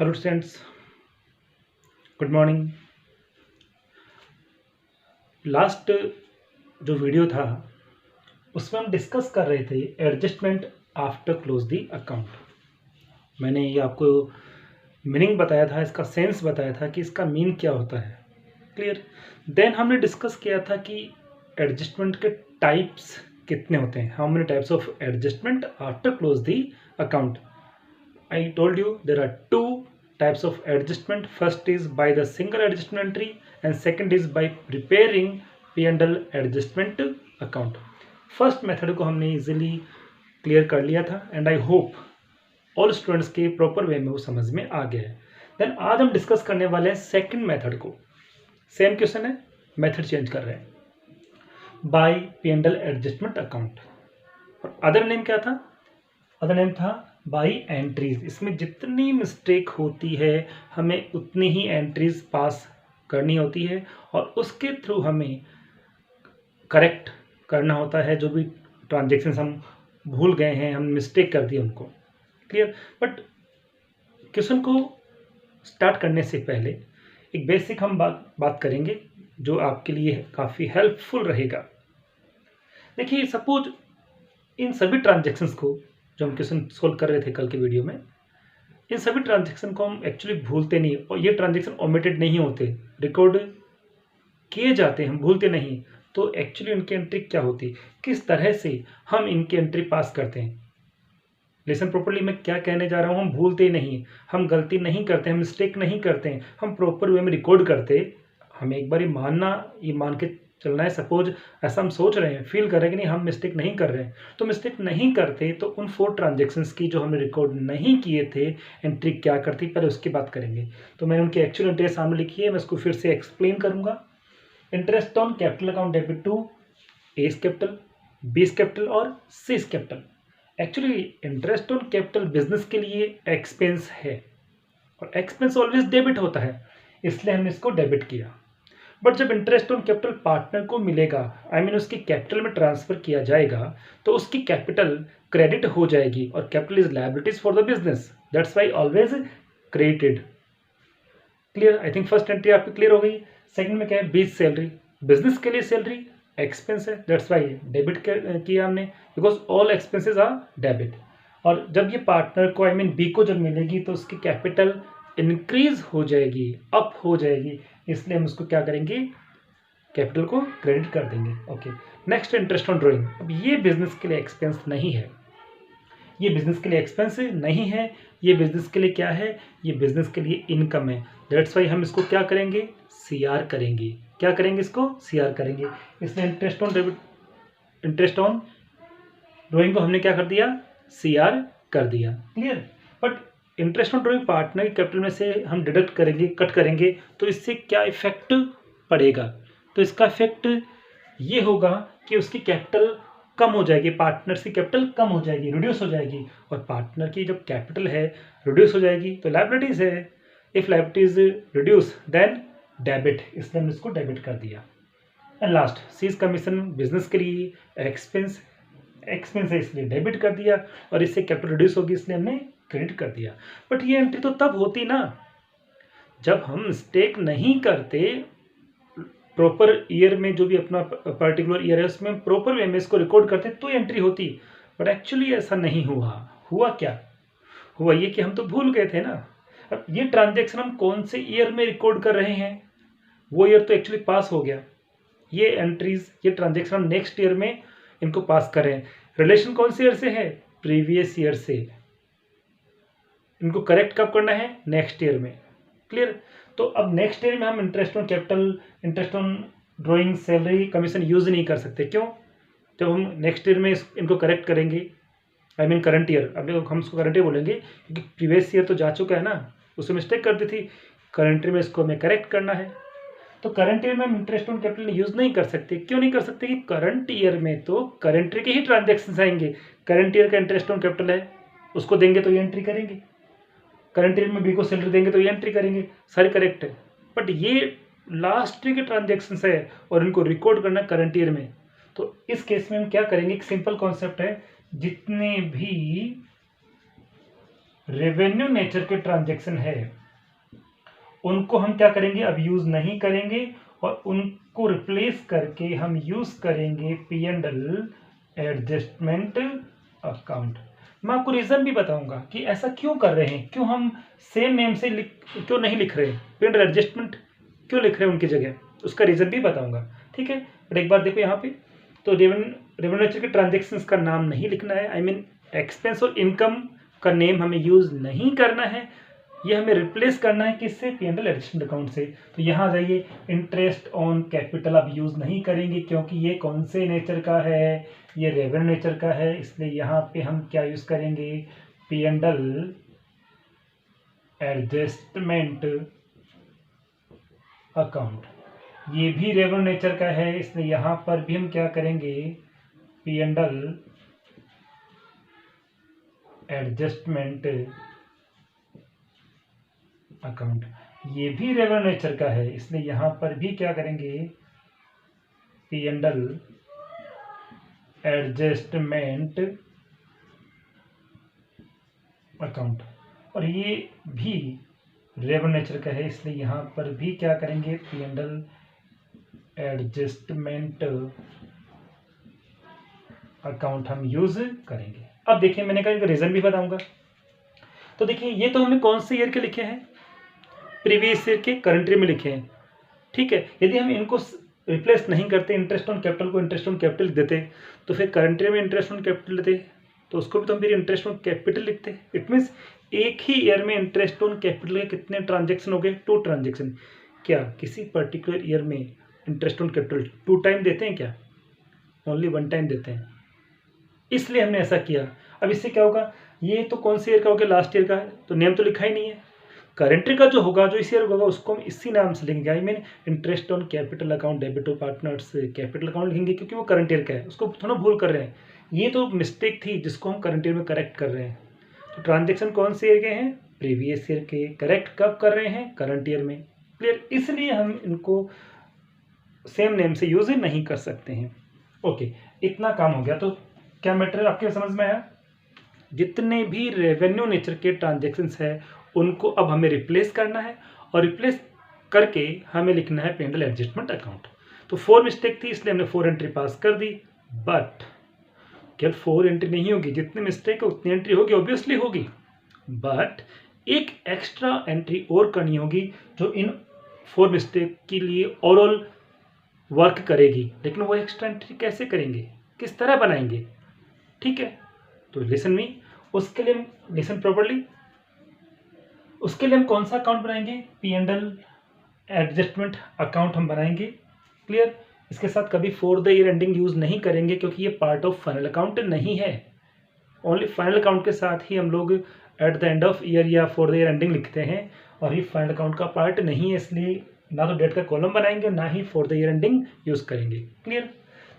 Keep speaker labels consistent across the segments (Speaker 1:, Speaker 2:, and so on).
Speaker 1: Hello students, good morning. Last जो video था उसमें हम डिस्कस कर रहे थे adjustment after close the account. मैंने ये आपको मीनिंग बताया था, इसका सेंस बताया था कि इसका मीन क्या होता है। क्लियर। देन हमने डिस्कस किया था कि एडजस्टमेंट के टाइप्स कितने होते हैं, how many types of adjustment after close the account. I told you there are two types of adjustment. First is by the single adjustment entry and second is by preparing P&L adjustment account. First method को हमने easily clear कर लिया था and I hope all students के proper way में वो समझ में आ गया है। देन आज हम डिस्कस करने वाले हैं सेकंड मेथड को। सेम क्वेश्चन है, मेथड चेंज कर रहे हैं। बाय P&L एडजस्टमेंट अकाउंट और अदर नेम क्या था? अदर नेम था बाई एंट्रीज। इसमें जितनी मिस्टेक होती है हमें उतनी ही एंट्रीज पास करनी होती है और उसके थ्रू हमें करेक्ट करना होता है जो भी ट्रांजेक्शन्स हम भूल गए हैं, हम मिस्टेक कर दिए उनको। क्लियर। बट क्वेश्चन को स्टार्ट करने से पहले एक बेसिक हम बात करेंगे जो आपके लिए काफ़ी हेल्पफुल रहेगा। देखिए, सपोज इन सभी ट्रांजेक्शन्स को जो हम क्वेश्चन सोल्व कर रहे थे कल के वीडियो में, इन सभी ट्रांजेक्शन को हम एक्चुअली भूलते नहीं और ये ट्रांजेक्शन ओमिटेड नहीं होते, रिकॉर्ड किए जाते हैं, हम भूलते नहीं। तो एक्चुअली इनकी एंट्री क्या होती, किस तरह से हम इनकी एंट्री पास करते हैं। लिसन प्रॉपरली, मैं क्या कहने जा रहा हूँ। हम भूलते नहीं, हम गलती नहीं करते, हम मिस्टेक नहीं करते हैं, हम प्रॉपर वे में रिकॉर्ड करते। हमें एक बार ये मान के चलना है। सपोज ऐसा हम सोच रहे हैं, फील कर रहे हैं कि नहीं हम मिस्टेक नहीं कर रहे हैं, तो मिस्टेक नहीं करते तो उन 4 ट्रांजेक्शन्स की जो हमने रिकॉर्ड नहीं किए थे एंट्री क्या करती, पहले उसकी बात करेंगे। तो मैंने उनकी एक्चुअल एंट्री सामने लिखी है, मैं उसको फिर से एक्सप्लेन करूंगा। Interest on capital account debit to A's capital, B's capital और C's capital. Actually interest on capital business के लिए एक्सपेंस है और एक्सपेंस ऑलवेज डेबिट होता है, इसलिए हमने इसको डेबिट किया। बट जब इंटरेस्ट ऑन कैपिटल पार्टनर को मिलेगा, आई मीन उसकी कैपिटल में ट्रांसफर किया जाएगा, तो उसकी कैपिटल क्रेडिट हो जाएगी और capital is liabilities for the business, that's why always credited. Clear. I think first entry आपकी क्लियर हो गई। सेकंड में क्या है, बीस सैलरी, बिजनेस के लिए सैलरी एक्सपेंस है, दैट्स वाई डेबिट किया हमने, because all expenses are debit. और जब ये पार्टनर को आई मीन बी को जब मिलेगी तो उसकी कैपिटल इंक्रीज हो जाएगी, अप हो जाएगी, इसलिए हम उसको क्या करेंगे, कैपिटल को क्रेडिट कर देंगे। Okay. Next, interest on drawing. अब ये बिजनेस के लिए एक्सपेंस नहीं है, ये बिजनेस के लिए एक्सपेंस नहीं है, ये बिजनेस के लिए क्या है, ये बिजनेस के लिए इनकम है। दैट्स वाई हम इसको क्या करेंगे, सीआर करेंगे। क्या करेंगे, इसको सीआर करेंगे। इसलिए interest on debit, interest on drawing को हमने क्या कर दिया, सीआर कर दिया। Clear. But interest on drawing partner की कैपिटल में से हम डिडक्ट करेंगे, कट करेंगे, तो इससे क्या इफेक्ट पड़ेगा, तो इसका इफेक्ट ये होगा कि उसकी कैपिटल कम हो जाएगी, पार्टनर की कैपिटल कम हो जाएगी, रिड्यूस हो जाएगी। और पार्टनर की जब कैपिटल है रिड्यूस हो जाएगी तो लायबिलिटीज है, if liabilities reduce then debit, इसलिए हमने इसको डेबिट कर दिया। And last, C's commission business के लिए एक्सपेंस, एक्सपेंस है इसलिए डेबिट कर दिया और इससे कैपिटल रिड्यूस होगी इसलिए हमने क्रेडिट कर दिया। बट ये एंट्री तो तब होती ना जब हम मिस्टेक नहीं करते, प्रॉपर ईयर में जो भी अपना पर्टिकुलर ईयर है उसमें प्रॉपर वे में इसको रिकॉर्ड करते तो एंट्री होती। बट एक्चुअली ऐसा नहीं हुआ। हुआ क्या, हुआ ये कि हम तो भूल गए थे ना। अब ये ट्रांजेक्शन हम कौन से ईयर में रिकॉर्ड कर रहे हैं, वो ईयर तो एक्चुअली पास हो गया। ये एंट्रीज, ये ट्रांजेक्शन हम नेक्स्ट ईयर में इनको पास करें। रिलेशन कौन से ईयर से है, प्रीवियस ईयर से। इनको करेक्ट कब करना है, नेक्स्ट ईयर में। क्लियर। तो अब नेक्स्ट ईयर में हम interest on capital, interest on drawing, salary, commission use नहीं कर सकते। क्यों, जब हम नेक्स्ट ईयर में इनको करेक्ट करेंगे, आई मीन करंट ईयर, अब हम इसको करंट ईयर बोलेंगे क्योंकि प्रीवियस ईयर तो जा चुका है ना, उसमें मिस्टेक कर दी थी। करंट ईयर में इसको हमें करेक्ट करना है, तो करंट ईयर में हम इंटरेस्ट ऑन कैपिटल यूज नहीं कर सकते। क्यों नहीं कर सकते, कि करंट ईयर में तो करंट ईयर के ही ट्रांजेक्शन आएंगे। करंट ईयर का इंटरेस्ट ऑन कैपिटल है, उसको देंगे तो ये एंट्री करेंगे। करंट ईयर में बी को सैलरी देंगे तो ये एंट्री करेंगे, सारे करेक्ट है। बट ये लास्ट ईयर के ट्रांजेक्शन है और इनको रिकॉर्ड करना करंट ईयर में, तो इस केस में हम क्या करेंगे, एक सिंपल कॉन्सेप्ट है, जितने भी रेवेन्यू नेचर के ट्रांजैक्शन है उनको हम क्या करेंगे, अब यूज नहीं करेंगे और उनको रिप्लेस करके हम यूज करेंगे P&L एडजस्टमेंट अकाउंट। मैं आपको रीजन भी बताऊंगा कि ऐसा क्यों कर रहे हैं, क्यों हम सेम नेम से क्यों नहीं लिख रहे, P&L एडजस्टमेंट क्यों लिख रहे हैं उनकी जगह, उसका रीजन भी बताऊंगा। ठीक है, बट एक बार देखो यहाँ पे तो रेवेन्यू नेचर के ट्रांजेक्शन्स का नाम नहीं लिखना है, आई मीन एक्सपेंस और इनकम का नेम हमें यूज नहीं करना है, ये हमें रिप्लेस करना है किससे, P&L एडजस्टमेंट अकाउंट से। तो यहाँ आ जाइए, इंटरेस्ट ऑन कैपिटल अब यूज नहीं करेंगे क्योंकि ये कौन से नेचर का है, ये रेवेन्यू नेचर का है, इसलिए यहाँ पे हम क्या यूज करेंगे, P&L एडजस्टमेंट अकाउंट। ये भी रेवेन्यू नेचर का है, इसलिए यहाँ पर भी हम क्या करेंगे, P&L एडजस्टमेंट अकाउंट। ये भी रेवेन्यू नेचर का है, इसलिए यहां पर भी क्या करेंगे, P&L एडजस्टमेंट अकाउंट। और ये भी रेवेन्यू नेचर का है, इसलिए यहां पर भी क्या करेंगे, P&L एडजस्टमेंट अकाउंट हम यूज करेंगे। अब देखिए, मैंने कहा इनका रीजन भी बताऊंगा। तो देखिए, ये तो हमने कौन से ईयर के लिखे हैं, प्रीवियस ईयर के करंट ईयर में लिखे हैं। ठीक है, यदि हम इनको रिप्लेस नहीं करते, इंटरेस्ट ऑन कैपिटल को इंटरेस्ट ऑन कैपिटल लिख देते, तो फिर करंट ईयर में इंटरेस्ट ऑन कैपिटल लेते तो उसको भी तो हम फिर इंटरेस्ट ऑन कैपिटल लिखते। इट मीन्स एक ही ईयर में इंटरेस्ट ऑन कैपिटल के कितने ट्रांजेक्शन हो गए, 2 ट्रांजेक्शन। क्या किसी पर्टिकुलर ईयर में इंटरेस्ट ऑन कैपिटल 2 टाइम देते हैं क्या, ओनली 1 टाइम देते हैं, इसलिए हमने ऐसा किया। अब इससे क्या होगा, ये तो कौन से ईयर का हो गया, लास्ट ईयर का है, तो नेम तो लिखा ही नहीं है। करंट ईयर का जो होगा, जो इस ईयर होगा, उसको हम इसी नाम से लिखेंगे, I mean interest on capital account debit to partners capital account लिखेंगे, क्योंकि वो करंट ईयर का है, उसको थोड़ा भूल कर रहे हैं। ये तो मिस्टेक थी जिसको हम करंट ईयर में करेक्ट कर रहे हैं। तो ट्रांजेक्शन कौन से ईयर के हैं, प्रीवियस ईयर के, करेक्ट कब कर रहे हैं, करंट ईयर में। क्लियर, इसलिए हम इनको सेम नेम से यूज नहीं कर सकते हैं। ओके, इतना काम हो गया। तो क्या मैटर आपके समझ में आया, जितने भी रेवेन्यू नेचर के ट्रांजेक्शन्स है उनको अब हमें रिप्लेस करना है, और रिप्लेस करके हमें लिखना है P&L एडजस्टमेंट अकाउंट। तो 4 मिस्टेक थी, इसलिए हमने 4 एंट्री पास कर दी। बट केवल 4 एंट्री नहीं होगी, जितनी मिस्टेक है उतनी एंट्री होगी, ऑब्वियसली होगी, बट एक एक्स्ट्रा एंट्री और करनी होगी जो इन 4 मिस्टेक के लिए ओवरऑल वर्क करेगी। लेकिन वो एक्स्ट्रा एंट्री कैसे करेंगे, किस तरह बनाएंगे, ठीक है, तो लिसन मी, उसके लिए लिसन प्रॉपर्ली, उसके लिए हम कौन सा अकाउंट बनाएंगे, P&L एडजस्टमेंट अकाउंट हम बनाएंगे। क्लियर, इसके साथ कभी for the year ending use नहीं करेंगे, क्योंकि ये पार्ट ऑफ फाइनल अकाउंट नहीं है। ओनली फाइनल अकाउंट के साथ ही हम लोग at the end of year या फॉर द ईयर एंडिंग लिखते हैं, और ये फाइनल अकाउंट का पार्ट नहीं है, इसलिए ना तो डेट का कॉलम बनाएंगे, ना ही for the year ending use करेंगे। क्लियर,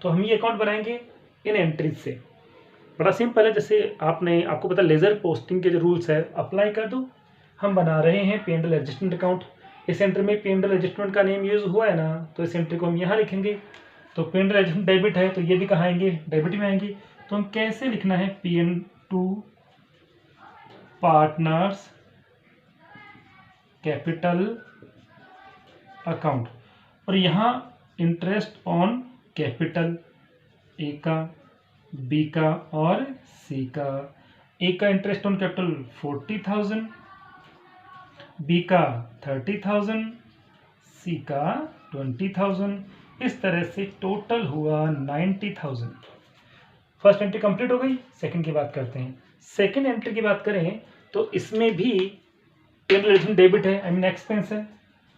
Speaker 1: तो हम ये अकाउंट बनाएंगे इन एंट्रीज से। बड़ा सिंपल है, जैसे आपको पता लेजर पोस्टिंग के जो रूल्स है अप्लाई कर दो। हम बना रहे हैं P&L एडजस्टमेंट अकाउंट, इस एंट्री में P&L एडजस्टमेंट का नेम यूज हुआ है ना, तो इस एंट्री को हम यहाँ लिखेंगे। तो P&L एडजस्टमेंट डेबिट है, तो ये भी कहाँ आएंगे, डेबिट में आएंगे। तो हम कैसे लिखना है, P&L पार्टनर्स कैपिटल अकाउंट, और यहाँ इंटरेस्ट ऑन कैपिटल, ए का, बी का और सी का। ए का इंटरेस्ट ऑन कैपिटल 40,000, बी का 30,000, सी का 20,000। इस तरह से टोटल हुआ 90,000। फर्स्ट एंट्री कंप्लीट हो गई। सेकंड की बात करते हैं। सेकंड एंट्री की बात करें तो इसमें भी P&L डेबिट है, आई मीन एक्सपेंस है,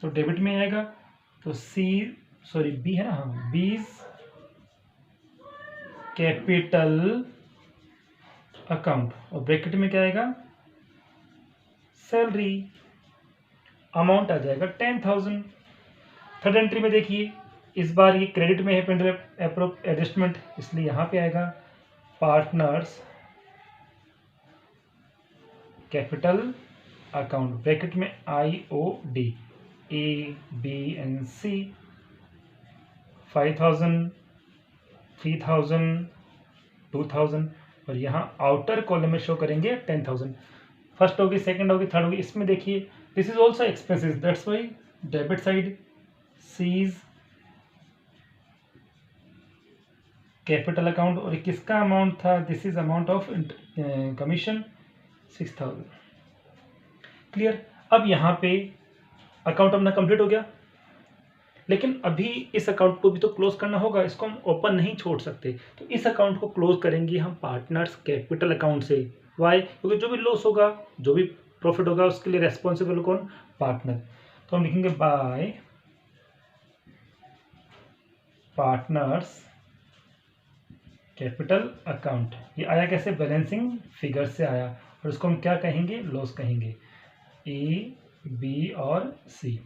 Speaker 1: तो डेबिट में आएगा। तो बी है ना, हाँ, बीज कैपिटल अकाउंट, और ब्रैकेट में क्या आएगा, सैलरी, अमाउंट आ जाएगा 10,000। थर्ड एंट्री में देखिए, इस बार ये क्रेडिट में है P&L एडजस्टमेंट, इसलिए यहाँ पे आएगा पार्टनर्स कैपिटल अकाउंट, ब्रैकेट में IOD, A, B and C, 5,000, 3,000, 2,000, और यहाँ आउटर कॉलम में शो करेंगे 10,000। फर्स्ट होगी, सेकंड होगी, थर्ड होगी। इसमें देखिए this is also expenses, that's why debit side seize capital account. और किसका अमाउंट था, this is amount of commission 6000। Clear. अब यहाँ पे अकाउंट अपना कंप्लीट हो गया, लेकिन अभी इस अकाउंट को भी तो क्लोज करना होगा, इसको हम ओपन नहीं छोड़ सकते। तो इस अकाउंट को क्लोज करेंगे हम पार्टनर्स कैपिटल अकाउंट से। वाई? क्योंकि जो भी लॉस होगा, जो भी प्रॉफिट होगा, उसके लिए रेस्पॉन्सिबल कौन? पार्टनर। तो हम लिखेंगे बाय पार्टनर्स कैपिटल अकाउंट। ये आया कैसे? बैलेंसिंग फिगर से आया, और इसको हम क्या कहेंगे? लॉस कहेंगे। ए, बी और सी।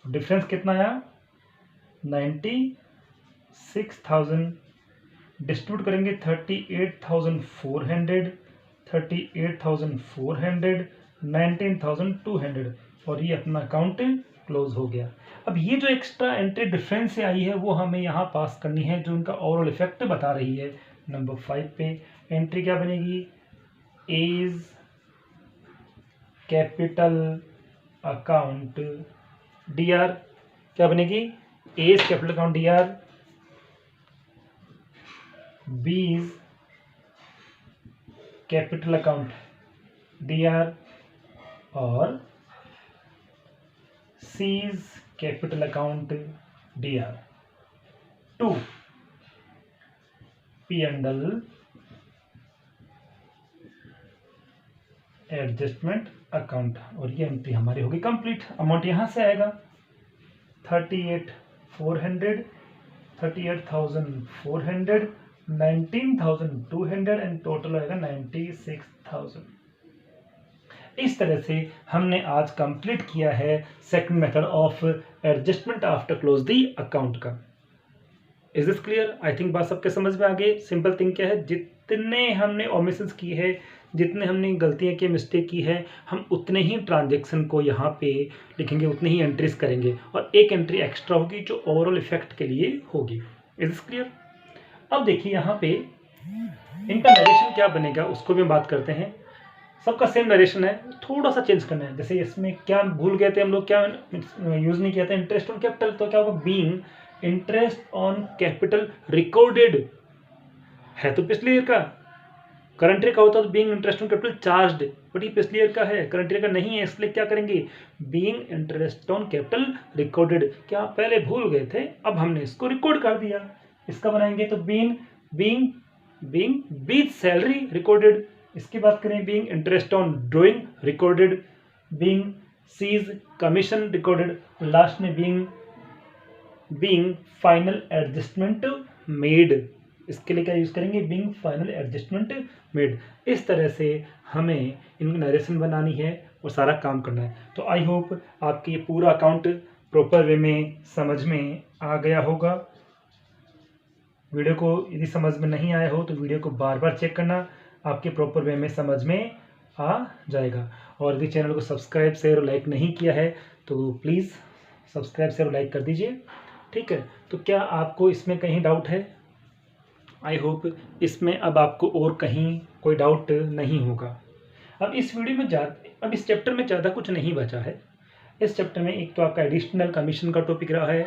Speaker 1: डिफरेंस कितना आया? 96,000 डिस्ट्रीब्यूट करेंगे 38,400, 38,400, 19,200, और ये अपना अकाउंट क्लोज हो गया। अब ये जो एक्स्ट्रा एंट्री डिफरेंस से आई है वो हमें यहाँ पास करनी है, जो इनका ओवरऑल इफेक्ट बता रही है। नंबर 5 पे एंट्री क्या बनेगी? A's capital account D R. क्या बनेगी? A's capital account D R, B's capital account D R, और C's capital account D R. 2 P and L adjustment account. और ये एंट्री हमारी होगी कंप्लीट। अमाउंट यहाँ से आएगा 38,400, 38,400, 19,200 एंड टोटल आएगा 96,000। इस तरह से हमने आज कंप्लीट किया है second method of adjustment after close the account का। Is this clear? I think बात सबके समझ में आ गई। सिंपल थिंग क्या है, जितने हमने ओमिशंस की है, जितने हमने गलतियां की, मिस्टेक की है, हम उतने ही ट्रांजेक्शन को यहाँ पे लिखेंगे, उतने ही एंट्रीज करेंगे, और एक एंट्री एक्स्ट्रा होगी जो ओवरऑल इफेक्ट के लिए होगी। Is this clear? अब देखिए यहाँ पे इनका नरेशन क्या बनेगा उसको भी हम बात करते हैं। सबका सेम नरेशन है, थोड़ा सा चेंज करना है। जैसे इसमें क्या भूल गए थे हम लोग, क्या यूज नहीं किया था? Interest on capital. तो क्या होगा? Being interest on capital recorded है, तो पिछले ईयर का। करंट ईयर का होता तो being interest on capital charged, but ये पिछले ईयर का है, करंट ईयर का नहीं है, इसलिए क्या करेंगे? Being interest on capital recorded. क्या आप पहले भूल गए थे, अब हमने इसको रिकॉर्ड कर दिया। इसका बनाएंगे तो बीइंग बीइंग सैलरी रिकॉर्डेड। इसकी बात करें, being interest on drawing recorded, being C's commission recorded, last में बीइंग फाइनल एडजस्टमेंट मेड। इसके लिए क्या यूज करेंगे? Being final adjustment made. इस तरह से हमें इन नरेशन बनानी है और सारा काम करना है। तो आई होप आपकी ये पूरा अकाउंट प्रॉपर वे में समझ में आ गया होगा। वीडियो को यदि समझ में नहीं आया हो तो वीडियो को बार बार चेक करना, आपके प्रॉपर वे में समझ में आ जाएगा। और यदि चैनल को सब्सक्राइब, शेयर और लाइक नहीं किया है तो प्लीज़ सब्सक्राइब, शेयर और लाइक कर दीजिए। ठीक है, तो क्या आपको इसमें कहीं डाउट है? आई होप इसमें अब आपको और कहीं कोई डाउट नहीं होगा। अब इस वीडियो में अब इस चैप्टर में ज़्यादा कुछ नहीं बचा है। इस चैप्टर में एक तो आपका एडिशनल कमीशन का टॉपिक रहा है,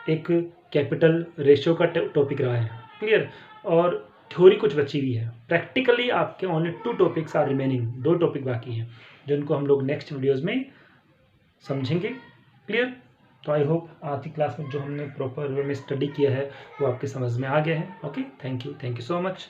Speaker 1: एक कैपिटल रेशियो का टॉपिक रहा है। क्लियर? और थ्योरी कुछ बची हुई है। प्रैक्टिकली आपके only 2 topics are remaining, 2 topic बाकी हैं जिनको हम लोग नेक्स्ट वीडियोज़ में समझेंगे। क्लियर? तो आई होप आज की क्लास में जो हमने प्रॉपर वे में स्टडी किया है वो आपके समझ में आ गया है। Okay, thank you so much.